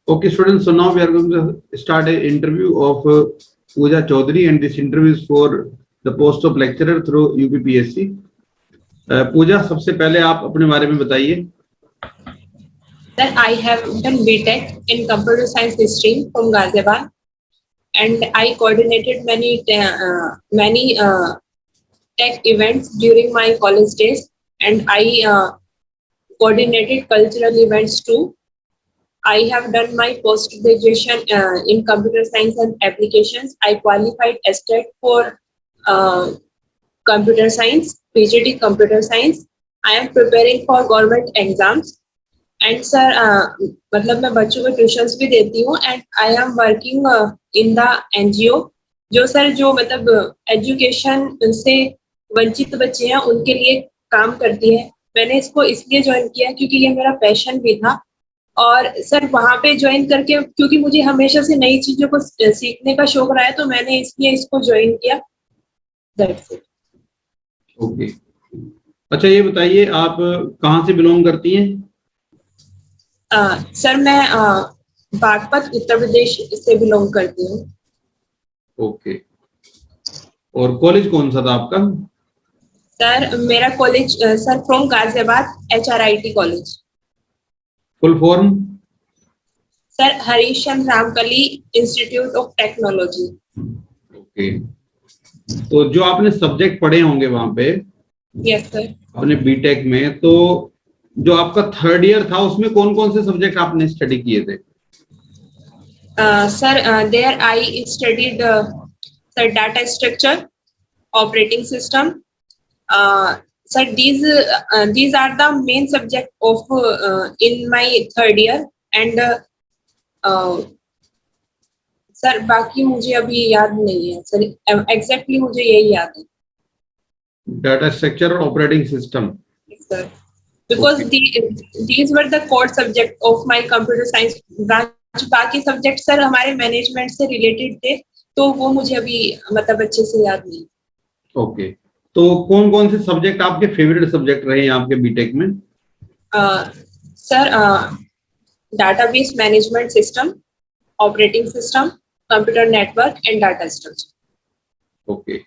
Okay, students. So now we are going to start an interview of Pooja Chaudhary, and this interview is for the post of lecturer through UPPSC. Pooja, सबसे पहले आप अपने बारे में बताइए. That I have done BTech in Computer Science stream from Ghaziabad, and I coordinated many tech events during my college days, and I coordinated cultural events too. I have done my post graduation in computer science and applications. I qualified STET for computer science, PGD computer science. I am preparing for government exams. And sir मतलब मैं बच्चों को tuitions भी देती हूँ and I am working in the NGO जो sir जो मतलब एजुकेशन से वंचित बच्चे हैं उनके लिए काम करती है. मैंने इसको इसलिए ज्वाइन किया क्योंकि ये मेरा पैशन भी था और सर वहाँ पे ज्वाइन करके क्योंकि मुझे हमेशा से नई चीजों को सीखने का शौक रहा है तो मैंने इसलिए इसको ज्वाइन किया. That's it. ओके. अच्छा, ये बताइए आप कहाँ से बिलोंग करती हैं? सर मैं बागपत उत्तर प्रदेश से बिलोंग करती हूँ. ओके. और कॉलेज कौन सा था आपका? सर मेरा college sir from Ghaziabad HRIT college. Full form? Sir Harish Chandra Ramkali institute of technology. Okay. तो जो आपने सब्जेक्ट पढ़े होंगे वहां पे, यस सर, अपने बीटेक में, तो जो आपका थर्ड ईयर था उसमें कौन कौन से सब्जेक्ट आपने स्टडी किए थे? Sir there I studied sir data structure, operating system. Sir these are the main subject of in my third year and sir बाकी मुझे अभी याद नहीं है सर. एग्जैक्टली मुझे यही याद है. डाटा स्ट्रक्चर और operating system. Sir because these were the core subject of my computer science branch. बाकी सब्जेक्ट सर हमारे मैनेजमेंट से रिलेटेड थे तो वो मुझे अभी मतलब अच्छे से याद नहीं. ओके. तो कौन कौन से सब्जेक्ट आपके फेवरेट सब्जेक्ट रहे हैं आपके बीटेक में? Sir database management system, operating system, computer network and data structure. Okay.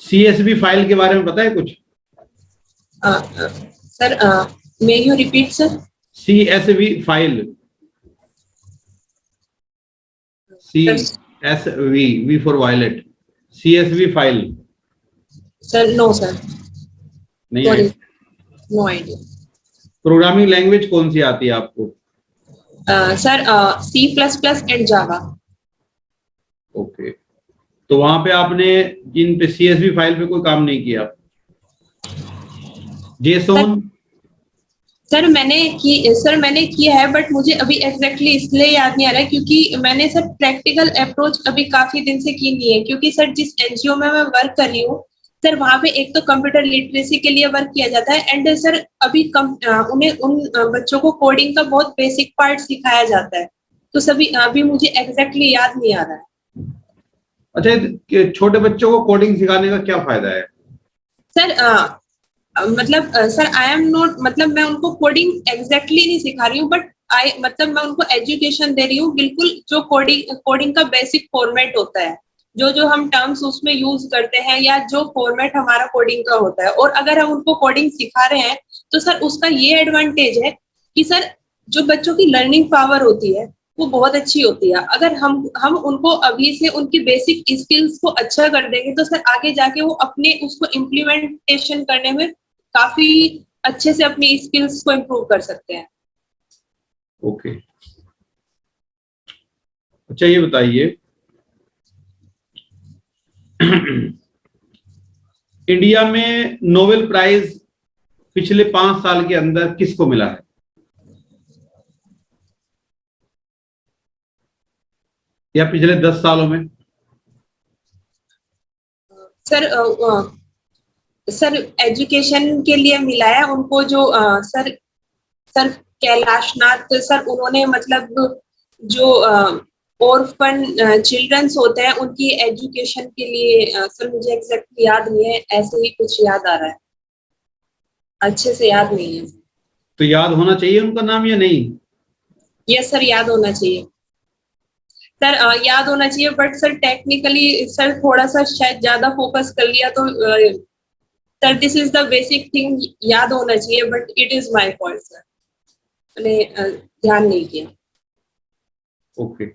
CSV file के बारे में पता है कुछ? Sir may you repeat sir? CSV file. CSV, V for violet. CSV file. Sir no sir, नहीं है. No idea. Programming language कौन सी आती है आपको? Sir C++ and Java. Okay. तो वहां पे आपने जिन पे CSV फाइल पे कोई काम नहीं किया? JSON? सर मैंने किया है बट मुझे अभी एग्जैक्टली इसलिए याद नहीं आ रहा है क्योंकि मैंने सर प्रैक्टिकल अप्रोच अभी काफी दिन से की नहीं है क्योंकि सर जिस एनजीओ में मैं वर्क कर रही हूँ सर वहाँ पे एक तो कंप्यूटर लिटरेसी के लिए वर्क किया जाता है एंड सर अभी उन्हें उन बच्चों को कोडिंग का बहुत बेसिक पार्ट सिखाया जाता है तो सभी अभी मुझे एग्जैक्टली याद नहीं आ रहा है. अच्छा, छोटे बच्चों को कोडिंग सिखाने का क्या फायदा है? सर मतलब सर आई एम नॉट मतलब मैं उनको कोडिंग एग्जैक्टली नहीं सिखा रही हूँ बट मतलब मैं उनको एजुकेशन दे रही हूँ बिल्कुल जो कोडिंग का बेसिक फॉर्मेट होता है जो हम टर्म्स उसमें यूज करते हैं या जो फॉर्मेट हमारा कोडिंग का होता है और अगर हम उनको कोडिंग सिखा रहे हैं तो सर उसका ये एडवांटेज है कि सर जो बच्चों की लर्निंग पावर होती है वो बहुत अच्छी होती है. अगर हम उनको अभी से उनकी बेसिक स्किल्स को अच्छा कर देंगे तो सर आगे जाके वो अपने उसको इम्प्लीमेंटेशन करने में काफी अच्छे से अपनी स्किल्स को इम्प्रूव कर सकते हैं. ओके. अच्छा, ये बताइए इंडिया में नोबेल प्राइज पिछले 5 साल के अंदर किसको मिला है? या पिछले 10 सालों में? सर एजुकेशन के लिए मिला है उनको जो सर कैलाश नाथ सर उन्होंने मतलब जो ऑर्फन चिल्ड्रंस होते हैं उनकी एजुकेशन के लिए सर मुझे एग्जैक्टली याद नहीं है, ऐसे ही कुछ याद आ रहा है, अच्छे से याद नहीं है. तो याद होना चाहिए उनका नाम या नहीं? यस सर, याद होना चाहिए. सर याद होना चाहिए, बट सर टेक्निकली सर थोड़ा सा शायद ज्यादा फोकस कर लिया तो sir this is the basic thing, याद होना चाहिए, but it is my fault sir, मैंने ध्यान नहीं किया। ओके।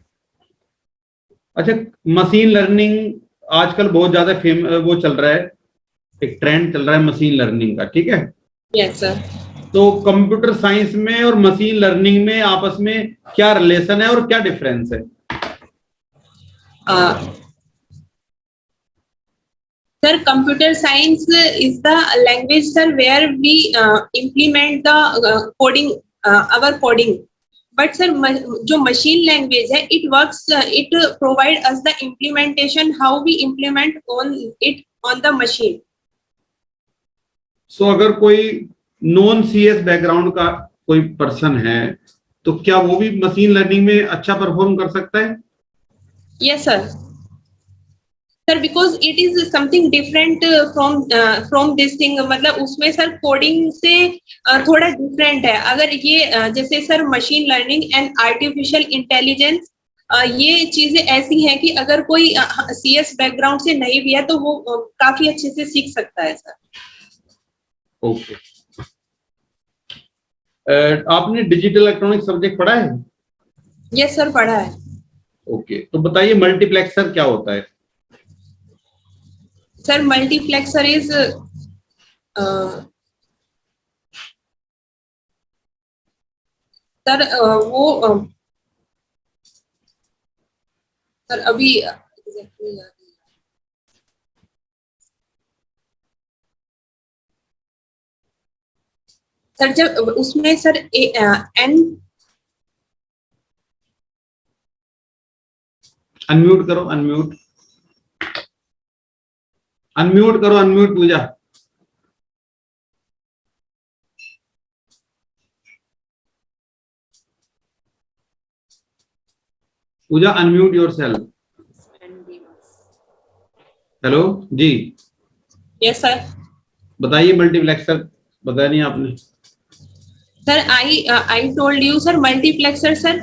अच्छा, मशीन लर्निंग आजकल बहुत ज्यादा वो चल रहा है, एक ट्रेंड चल रहा है मशीन लर्निंग का, ठीक है? Yes sir. तो कंप्यूटर साइंस में और मशीन लर्निंग में आपस में क्या रिलेशन है और क्या डिफरेंस है? Sir, computer science is the language, sir, where we implement the coding, our coding. But sir, जो machine language है, it works, it provide us the implementation, how we implement on it on the machine. सो अगर कोई non CS background का कोई person है तो क्या वो भी मशीन लर्निंग में अच्छा परफॉर्म कर सकता है? Yes, sir. Sir because it is something different from this thing, मतलब उसमें सर कोडिंग से थोड़ा डिफरेंट है। अगर ये जैसे sir machine learning and artificial intelligence, ये चीजें ऐसी हैं कि अगर कोई सीएस बैकग्राउंड से नहीं भी है तो वो काफी अच्छे से सीख सकता है सर। ओके। आपने डिजिटल इलेक्ट्रॉनिक सब्जेक्ट पढ़ा है? यस सर, पढ़ा है। ओके, तो बताइए मल्टीप्लेक्सर क्या होता है? सर मल्टीप्लेक्सर इज सर वो सर अभी exactly याद नहीं। सर जब उसमें सर एन अनम्यूट करो, अनम्यूट अनम्यूट करो, अनम्यूट पूजा। पूजा अनम्यूट योरसेल्फ। हेलो जी, यस सर। बताइए मल्टीप्लेक्सर, बताया नहीं आपने। Sir I told you sir, multiplexer sir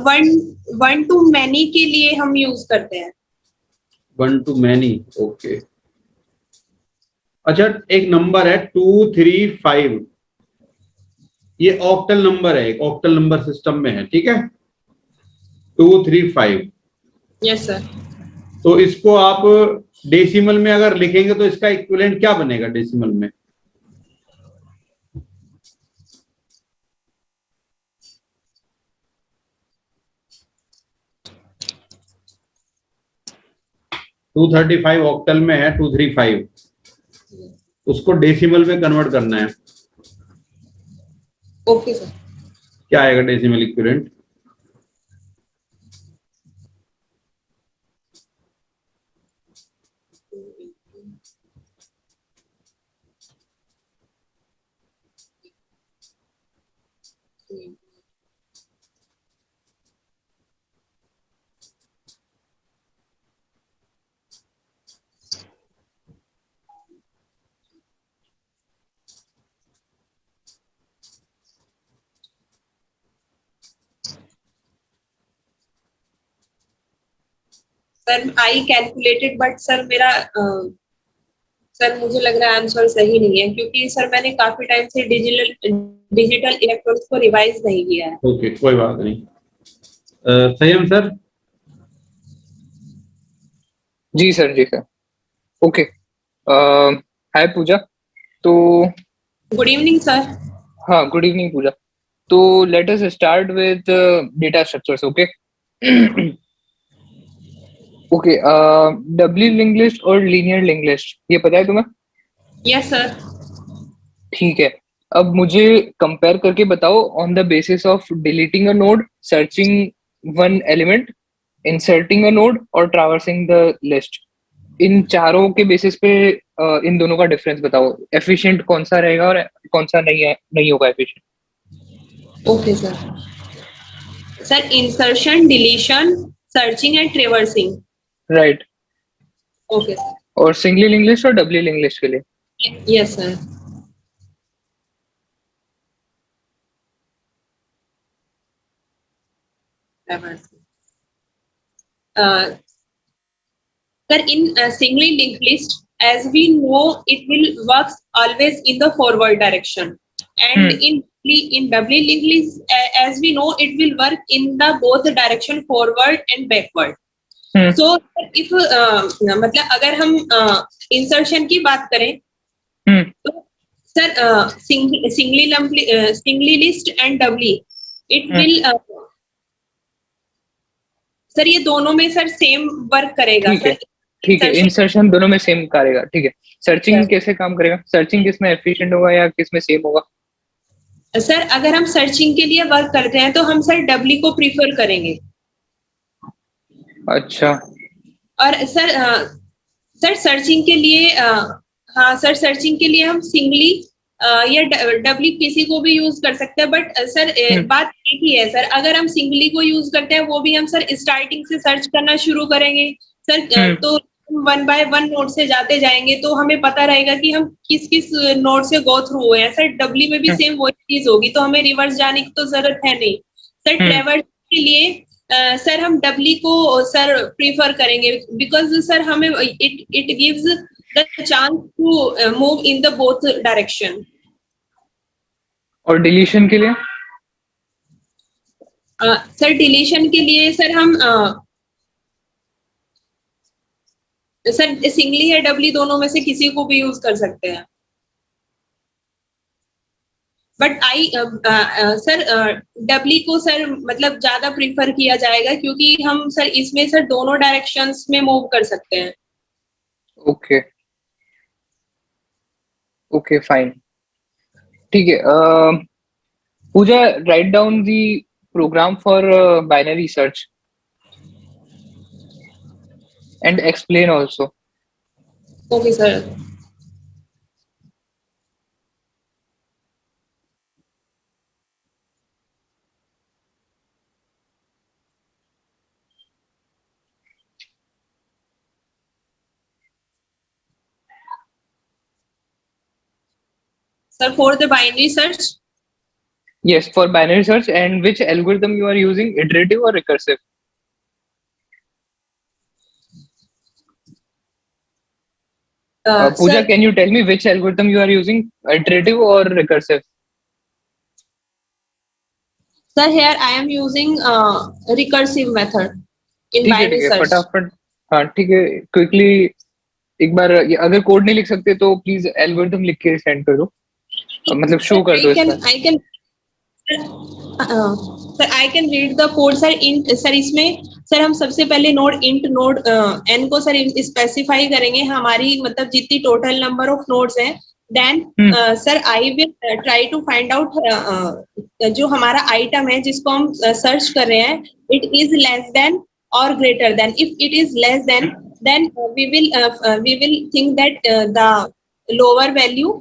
one one two many के लिए हम यूज करते हैं। One two many, okay. अच्छा, एक नंबर है 235, ये ऑक्टल नंबर है, एक ऑक्टल नंबर सिस्टम में है, ठीक है? 235। Yes sir. तो इसको आप डेसिमल में अगर लिखेंगे तो इसका इक्विवेलेंट क्या बनेगा डेसिमल में? 235 ऑक्टल में है 235, उसको डेसिमल में कन्वर्ट करना है। Okay sir. क्या आएगा decimal equivalent? Sir I calculated, but sir मेरा सर मुझे लग रहा है आंसर सही नहीं है, क्योंकि सर मैंने काफी टाइम से डिजिटल इलेक्ट्रॉनिक्स को रिवाइज नहीं किया है। ओके, कोई बात नहीं। संयम सर। जी सर, जी सर। ओके। हाय पूजा। तो गुड इवनिंग सर। हाँ, गुड इवनिंग पूजा। तो let us start with data structures. Okay. Okay. Doubly link list और लीनियर लिंक लिस्ट, ये पता है तुम्हें? Yes sir. ठीक है। अब मुझे कंपेयर करके बताओ, on the basis of deleting a node, searching one element, inserting a node और ट्रैवर्सिंग द लिस्ट, इन चारों के बेसिस पे इन दोनों का डिफरेंस बताओ। एफिशिएंट कौन सा रहेगा और कौन सा नहीं होगा efficient. Okay sir. Sir insertion, deletion, searching and traversing. Right. Okay sir. और सिंगली लिंक लिस्ट और डबली लिंक लिस्ट के लिए? Yes sir. sir, in singly linked list, as we know, it will works always in the forward direction, and in doubly linked list, as we know, it will work in the both direction, forward and backward. So if मतलब अगर हम insertion की बात करें तो sir singly list and doubly it will sir ये दोनों में सर सेम वर्क करेगा सर. ठीक है, इंसर्शन दोनों में सेम करेगा. ठीक है, सर्चिंग कैसे काम करेगा? सर्चिंग किसमें एफिशिएंट होगा या किसमें सेम होगा? सर अगर हम सर्चिंग के लिए वर्क करते हैं तो हम सर डबली को प्रीफर करेंगे. अच्छा. और सर सर्चिंग के लिए हाँ सर, सर्चिंग के लिए हम सिंगली या डबली किसी को भी यूज कर सकते हैं, बट सर बात एक ही है सर. अगर हम सिंगली को यूज करते हैं वो भी हम सर स्टार्टिंग से सर्च करना शुरू करेंगे सर, तो वन बाय वन नोड से जाते जाएंगे तो हमें पता रहेगा कि हम किस किस नोड से गो थ्रू हुए हैं. सर डबली में भी सेम वही चीज होगी, तो हमें रिवर्स जाने की तो जरूरत है नहीं सर. ट्रैवर्स के लिए सर हम डबली को सर प्रीफर करेंगे, बिकॉज सर हमें it gives the chance to move in the both direction. और डिलीशन के लिए सर डिलीशन के लिए सर हम सर सिंगली या डबली दोनों में से किसी को भी यूज कर सकते हैं. बट सर डबली को सर मतलब ज्यादा प्रीफर किया जाएगा, क्योंकि हम सर इसमें सर दोनों डायरेक्शंस में मूव कर सकते हैं. Okay okay fine. ठीक है. Pooja, write down the program for binary search and explain also. Okay sir. Sir, for the binary search? Yes, for binary search. And which algorithm you are using, iterative or recursive? Pooja, sir, can you tell me which algorithm you are using, iterative or recursive? Sir, here I am using recursive method in binary search. फटाफट. हाँ ठीक है, quickly एक बार. अगर code नहीं लिख सकते तो प्लीज एल्गोरिथम लिख के सेंड कर दो, मतलब शो कर दो. Sir I can read the code sir. Int sir इसमें सर हम सबसे पहले इंट नोड n को सर स्पेसिफाई करेंगे, हमारी मतलब जितनी टोटल नंबर ऑफ नोड्स हैं. Then sir I will try to find out जो हमारा आइटम है जिसको हम सर्च कर रहे हैं, इट इज लेस देन और greater than. If it is less than then we will think that the lower value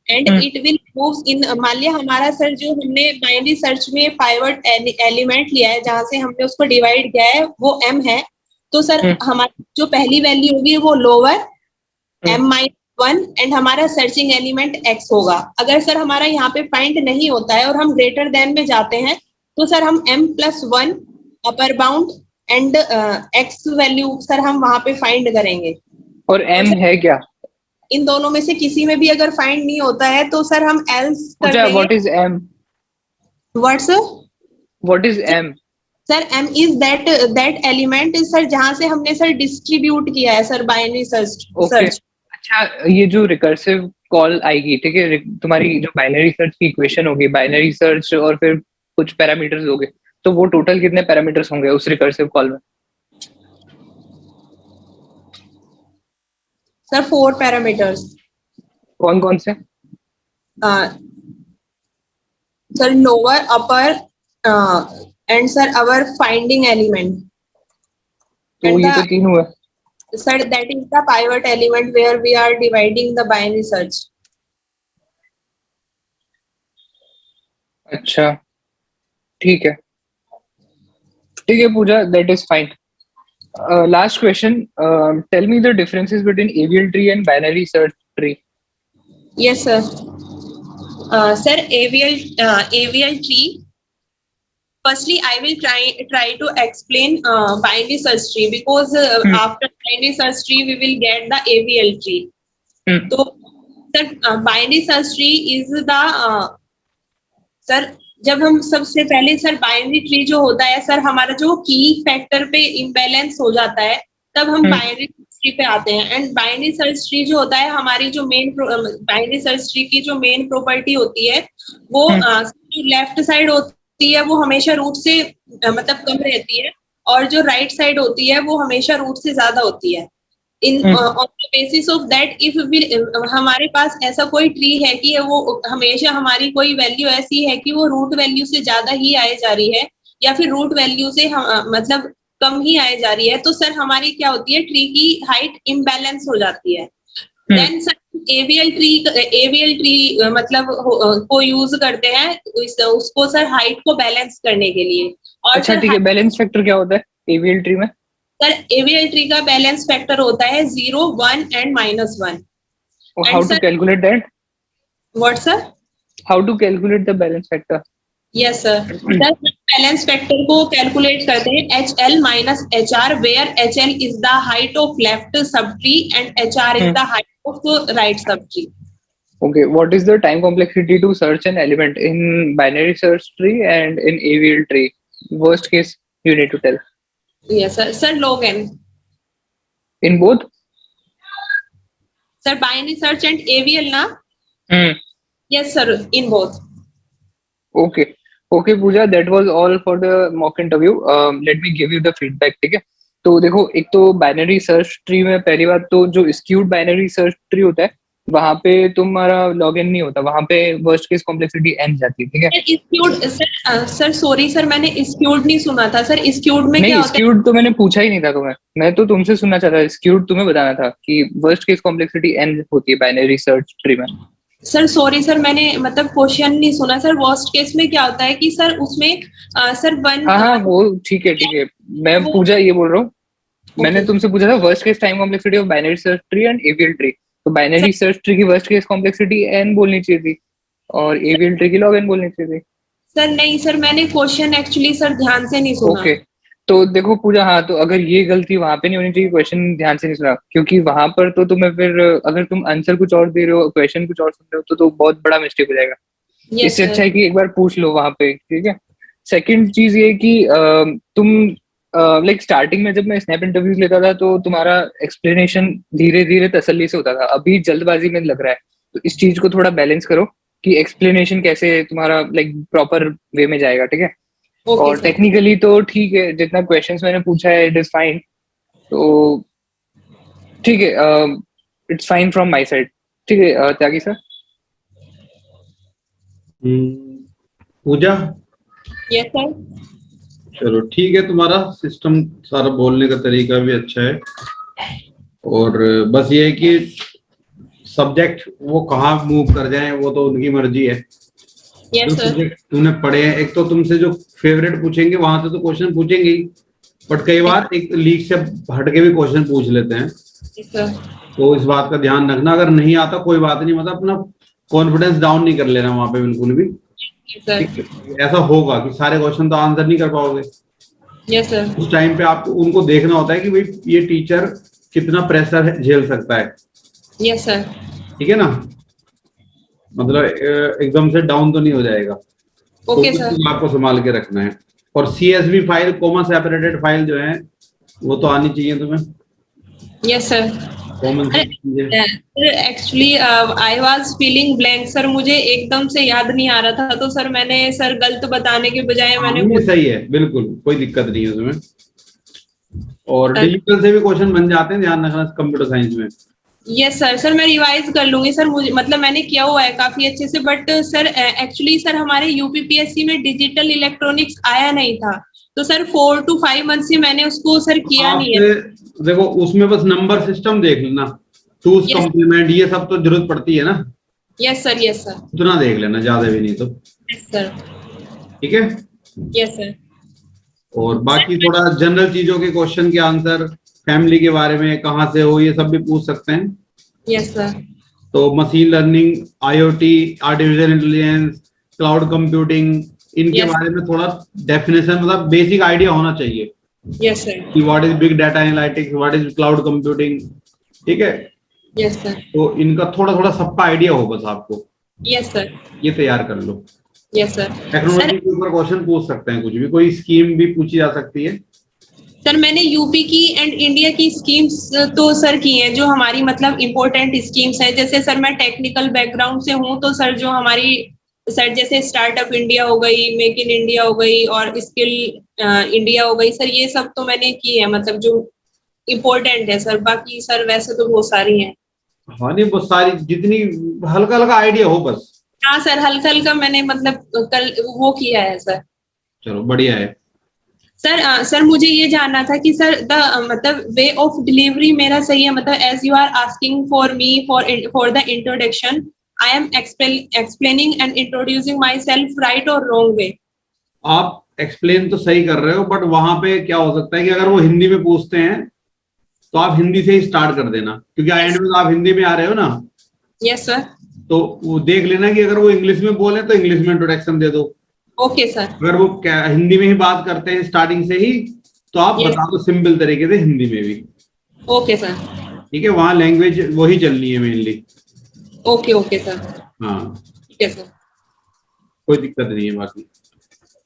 and it will moves in. मान लिया हमारा सर जो हमने बाइनरी सर्च में पाइवट एलिमेंट लिया है, जहां से हमने उसको डिवाइड किया है, वो m है. तो सर हमारी जो पहली वैल्यू होगी वो लोअर m-1 एंड हमारा सर्चिंग एलिमेंट x होगा. अगर सर हमारा यहाँ पे फाइंड नहीं होता है और हम ग्रेटर देन में जाते हैं तो सर हम m+1 upper bound and x value sir हम वहां पे फाइंड करेंगे. और m है क्या? इन दोनों में से किसी में भी अगर फाइंड नहीं होता है तो सर हम else कर देंगे. What is m? What sir? What is m? Sir m is that element sir जहां से हमने सर डिस्ट्रीब्यूट किया है सर बाइनरी सर्च. अच्छा, ये जो रिकर्सिव कॉल आएगी, ठीक है, तुम्हारी जो बाइनरी सर्च की इक्वेशन होगी, बाइनरी सर्च और फिर कुछ पैरामीटर्स होंगे, तो वो टोटल कितने पैरामीटर्स होंगे उस रिकर्सिव कॉल में? Sir 4 parameters. कौन कौन से? Sir lower, upper and sir our finding element. तो ये तो 3 हुए. Sir that is the pivot element where we are dividing the binary search. अच्छा ठीक है Pooja, that is fine. Last question. Tell me the differences between AVL tree and binary search tree. Yes sir. Sir AVL tree, firstly I will try to explain binary search tree, because after binary search tree we will get the AVL tree. तो sir binary search tree is the sir, जब हम सबसे पहले sir binary tree जो होता है sir, हमारा जो की फैक्टर पे इम्बैलेंस हो जाता है तब हम बाइनरी ट्री पे आते हैं। एंड बाइनरी सर्च ट्री जो होता है, हमारी जो मेन बाइनरी सर्च ट्री की जो मेन प्रॉपर्टी होती है वो लेफ्ट साइड होती है वो हमेशा रूट से मतलब कम रहती है, और जो राइट साइड होती है वो हमेशा रूट से ज्यादा होती है। In on the basis of that if हमारे पास ऐसा कोई ट्री है कि वो हमेशा हमारी कोई वैल्यू ऐसी है कि वो रूट वैल्यू से ज्यादा ही आए जा रही है, या फिर रूट वैल्यू से मतलब कम ही आए जा रही है, तो सर हमारी क्या होती है, ट्री की हाइट इम्बैलेंस हो जाती है। देन सर एवीएल ट्री मतलब को यूज करते हैं उसको सर हाइट को बैलेंस करने के लिए। और अच्छा ठीक है, बैलेंस फैक्टर क्या होता है एवीएल ट्री में? सर एवीएल ट्री का बैलेंस फैक्टर होता है 0, 1 and -1। How to calculate that? What sir? How to calculate the balance factor? Yes sir, balance factor को कैलकुलेट करते हैं HL minus HR, where HL is the height of left subtree and HR is the height of right subtree. Okay, what is the time complexity to search an element in binary search tree and in AVL tree? Worst case you need to tell. Yes sir, sir log n. In both? Sir binary search and AVL na? Yes sir, in both. Okay. Okay Pooja, that was all for the mock interview. Let me give you the feedback, ठीक है? तो देखो, एक तो binary search tree में पहली बात तो जो स्क्यूड बाइनरी सर्च ट्री होता है वहां पे तुम्हारा लॉगिन नहीं होता, वहां पे वर्स्ट केस कॉम्प्लेक्सिटी n जाती है, ठीक है? स्क्यूड सर सॉरी सर, मैंने स्क्यूड नहीं सुना था सर। स्क्यूड में क्या होता है? स्क्यूड तो मैंने पूछा ही नहीं था तुम्हें, मैं तो तुमसे सुनना चाहता था। स्क्यूड तुम्हें बताना था कि वर्स्ट केस कॉम्प्लेक्सिटी n होती है बाइनरी सर्च ट्री में। सर सॉरी सर, मैंने मतलब क्वेश्चन नहीं सुना सर। वर्स्ट केस में क्या होता है कि सर उसमें सर वन हाँ वो ठीक है, मैं पूजा ये बोल रहा हूँ, मैंने तुमसे पूछा था worst case time complexity of binary search tree and AVL tree. तो बाइनरी सर्च ट्री की वर्स्ट केस कॉम्प्लेक्सिटी n बोलनी चाहिए थी और एवीएल ट्री की log n बोलनी चाहिए थी। सर नहीं सर, मैंने क्वेश्चन एक्चुअली सर ध्यान से नहीं सुना। ओके तो देखो पूजा, हाँ तो अगर ये गलती वहां पे नहीं होनी चाहिए, क्वेश्चन ध्यान से नहीं सुना, क्योंकि वहां पर तो तुम्हें फिर अगर तुम आंसर कुछ और दे रहे हो क्वेश्चन कुछ और सुन रहे हो तो बहुत बड़ा मिस्टेक हो जाएगा। इससे अच्छा है कि एक बार पूछ लो वहां पे, ठीक है? सेकंड चीज ये कि तुम लाइक स्टार्टिंग में जब मैं स्नैप इंटरव्यूज लेता था तो तुम्हारा एक्सप्लेनेशन धीरे धीरे तसल्ली से होता था, अभी जल्दबाजी में लग रहा है। तो इस चीज को थोड़ा बैलेंस करो कि एक्सप्लेनेशन कैसे तुम्हारा लाइक प्रॉपर वे में जाएगा, ठीक है? और टेक्निकली तो ठीक है, जितना क्वेश्चंस मैंने पूछा है इट इज फाइन, तो ठीक है, it's fine from my side, ठीक है Tyagi sir? Pooja? Yes sir. चलो ठीक है, तुम्हारा सिस्टम सारा बोलने का तरीका भी अच्छा है, और बस ये है कि सब्जेक्ट वो कहाँ मूव कर जाए वो तो उनकी मर्जी है। Yes sir. सब्जेक्ट तुमने पढ़े हैं, एक तो तुमसे जो फेवरेट पूछेंगे वहां से तो क्वेश्चन पूछेंगे ही, बट कई बार एक लीक से हटके भी क्वेश्चन पूछ लेते हैं। तो इस बात का ध्यान रखना, अगर नहीं आता कोई बात नहीं, मतलब अपना कॉन्फिडेंस डाउन नहीं कर लेना वहां पे बिल्कुल भी। ऐसा होगा कि सारे क्वेश्चन तो आंसर नहीं कर पाओगे। Yes sir. उस टाइम पे आपको उनको देखना होता है कि भाई ये टीचर कितना प्रेशर झेल सकता है। Yes sir. ठीक है ना, मतलब एकदम से डाउन तो नहीं हो जाएगा। Okay sir. तो आपको संभाल के रखना है। और CSV file, comma separated file जो है वो तो आनी चाहिए तुम्हें। Yes sir. Actually I was feeling blank sir, मुझे एकदम से याद नहीं आ रहा था, तो सर मैंने सर गलत बताने के बजाय मैंने सही है, बिल्कुल कोई दिक्कत नहीं है तुम्हें। और डिजिटल से भी क्वेश्चन बन जाते हैं, ध्यान रखना कंप्यूटर साइंस में। Yes sir. सर मैं रिवाइज कर लूंगी सर, मुझे मतलब मैंने किया हुआ है काफी अच्छे से, बट सर एक्चुअली सर हमारे यूपीपीएससी में डिजिटल इलेक्ट्रॉनिक्स आया नहीं था, तो सर 4 to 5 मंथ से मैंने उसको सर किया नहीं है। देखो उसमें बस नंबर सिस्टम देख लेना, टूस कॉम्प्लीमेंट ये सब तो जरूरत पड़ती है ना। Yes sir. Yes sir. उतना देख लेना, ज्यादा भी नहीं तो। Yes sir. ठीक है। Yes sir. और बाकी थोड़ा जनरल चीजों के क्वेश्चन के आंसर, फैमिली के बारे में, कहाँ से हो, ये सब भी पूछ सकते हैं। Yes sir. तो machine learning, IoT, artificial intelligence, cloud computing, इनके Yes. बारे में थोड़ा डेफिनेशन मतलब बेसिक आइडिया होना चाहिए Yes sir. कि what is big data analytics, what is cloud computing, ठीक है। Yes sir. तो इनका थोड़ा थोड़ा सबका आइडिया हो बस आपको, Yes sir. ये तैयार कर लो। Yes sir. टेक्नोलॉजी के ऊपर क्वेश्चन पूछ सकते हैं, कुछ भी, कोई स्कीम भी पूछी जा सकती है। सर मैंने यूपी की एंड इंडिया की स्कीम्स तो सर की हैं जो हमारी मतलब इम्पोर्टेंट स्कीम्स हैं। जैसे सर मैं टेक्निकल बैकग्राउंड से हूँ, तो सर जो हमारी सर जैसे स्टार्टअप इंडिया हो गई, मेक इन इंडिया हो गई और स्किल इंडिया हो गई, सर ये सब तो मैंने की है, मतलब जो इम्पोर्टेंट है सर। बाकी सर वैसे तो बहुत सारी हैं। हाँ नहीं, बहुत सारी, जितनी हल्का हल्का आइडिया हो बस। हाँ सर, हल्का हल्का मैंने मतलब कल वो किया है सर। चलो बढ़िया है। सर सर मुझे ये जानना था कि सर द मतलब वे ऑफ डिलीवरी मेरा सही है, मतलब as you are asking for me for the introduction, I am explaining and introducing myself, right और रॉन्ग वे? आप एक्सप्लेन तो सही कर रहे हो, बट वहां पे क्या हो सकता है कि अगर वो हिंदी में पूछते हैं तो आप हिंदी से ही स्टार्ट कर देना, क्योंकि एंड में तो आप हिंदी में आ रहे हो ना। Yes sir. तो वो देख लेना कि अगर वो इंग्लिश में बोले तो इंग्लिश में इंट्रोडक्शन दे दो। Okay sir. अगर वो हिंदी में ही बात करते हैं स्टार्टिंग से ही, तो आप Yes. बता दो सिंपल तरीके से हिंदी में भी। Okay sir. ठीक है, वहां लैंग्वेज वही चलनी है मेनली। Okay okay sir. हाँ, ठीक है सर। कोई दिक्कत नहीं है बाकी।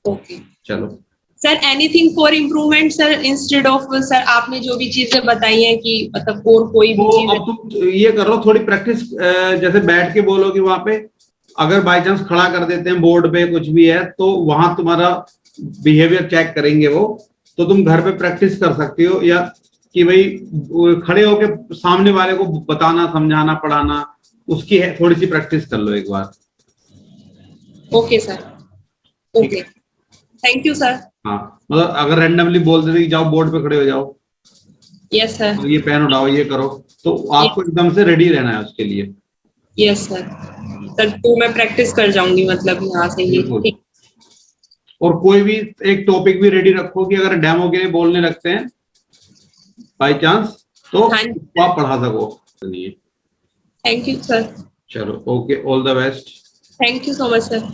ओके चलो sir, anything for improvement sir, instead of sir आपने जो भी चीजें बताई हैं कि मतलब और कोई भी तो चीज? अब तुम ये करो, थोड़ी प्रैक्टिस, जैसे बैठ के बोलोगे वहां पे, अगर बाय चांस खड़ा कर देते हैं बोर्ड पे कुछ भी है, तो वहां तुम्हारा बिहेवियर चेक करेंगे वो, तो तुम घर पे प्रैक्टिस कर सकते हो, या कि भाई खड़े होके सामने वाले को बताना, समझाना, पढ़ाना, उसकी है थोड़ी सी प्रैक्टिस कर लो एक बार। Okay sir. Okay, thank you sir. हाँ, मतलब अगर रैंडमली बोल देते कि जाओ बोर्ड पे खड़े हो जाओ, यस सर। तो ये पेन उठाओ, ये करो, तो आपको एकदम से रेडी रहना है उसके लिए। Yes sir. सर तो मैं प्रैक्टिस कर जाऊंगी मतलब यहाँ से ही। बिल्कुल। ठीक। और कोई भी एक टॉपिक भी रेडी रखो कि अगर डेमो के लिए बोलने लगते हैं बाय चांस, तो हाँ, उसको आप पढ़ा सको। Thank you sir. चलो okay, all the best. Thank you so much sir.